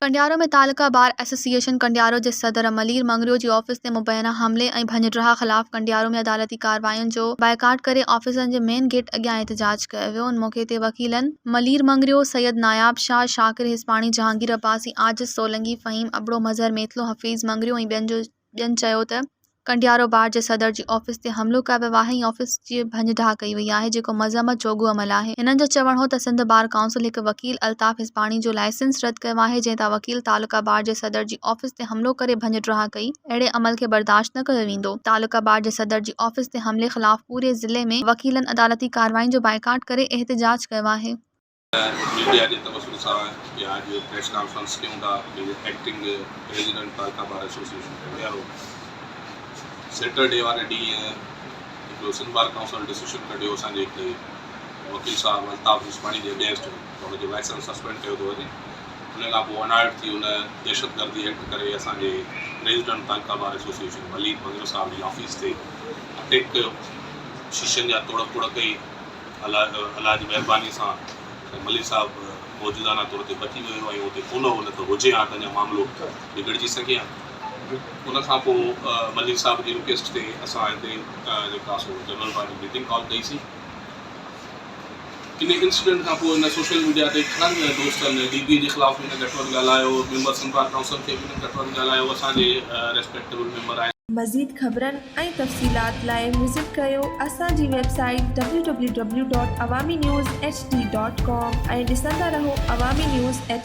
कंडियारो में taluka bar association Kandiaro जे सदर मलीर मंगरियो जी office ते मुबैना हमले ऐं भञिडरा ख़िलाफ़ कंडियारो में अदालती कार्रवायुनि जो बाइकाट करे ऑफिसनि जे मेन गेट अॻियां एहतजाज कयो वियो। उन मौक़े ते वकीलनि मलीर मंगरियो, सैयद नायाब शाह, शाकिर हिस्पाणी, जहांगीर अब्बासी, आजिज़ सोलंकी, फ़हीम अबड़ो, मज़हर मेथलो, हफ़ीज़ मंगरियो ऐं ॿियनि चयो त कंडियारो बार जे सदर जी ऑफिस ते हमिलो कयो वियो आहे ऐं ऑफिस जी भञिडा कई वई आहे, जेको मज़म्मत जोॻो अमल आहे। हिननि जो चवणु हो त सिंध बार काउंसिल हिकु वकील अल्ताफ़ हिस्पाणी जो लाइसेंस रद्द कयो आहे, जंहिं तां वकील तालुका बार जे सदर जी ऑफिस ते हमिलो करे भञिडरा कई। अहिड़े अमल खे बर्दाश्त न कयो वेंदो। तालुका बार जे सदर जी ऑफिस ते हमले ख़िलाफ़ पूरे ज़िले में वकीलनि अदालती कार्रवायुनि जो बाइकाट करे एहतजाज कयो आहे। मीडिया जे तवसुल सां आज प्रेस कॉन्फ्रेंस कयूं था। Acting president taluka bar association Kandiaro Saturday वारे ॾींहुं हिकिड़ो सिंध बार काउंसिल डिसीशन कढियो असांजे हिकिड़े वकील साहब अल्ताफ़ हिस्पाणी जे अगेंस्ट, हुनजो लाइसेंस सस्पेंड कयो थो वञे। उन खां पोइ अनायत थी उन दहशतगर्दी एक्ट करे असांजे president taluka bar association Malir Mangrio sahab ji office ते अटैक कयो, शीशनि जा तोड़ फोड़ कई। अलाह जी महिरबानी सां मलीर साहब मौजूदाना तौर ते बची वियो ऐं हुते कोन हो, न त हुजे हा त अञा मामिलो बिगड़जी सघे हा। उन खां पोइ मलीर साहब जी रिक्वेस्ट ते असां हिते जेका सो जनरल पार्टी मीटिंग कॉल कईसीं। इन इंसिडेंट खां पोइ हिन सोशल मीडिया ते घणनि दोस्तनि DB जे ख़िलाफ़ हिन घटवनि ॻाल्हायो, मेंबर सिंध बार काउंसिल खे बि हिन घटवनि ॻाल्हायो। असांजे रेस्पेक्टेबल मेंबर आहिनि। मज़ीद ख़बरनि ऐं तफ़सीलात लाइ विज़िट कयो असांजी वेबसाइट www.awamiNewsHD.com ऐं ॾिसंदा रहो अवामी न्यूज़ HD।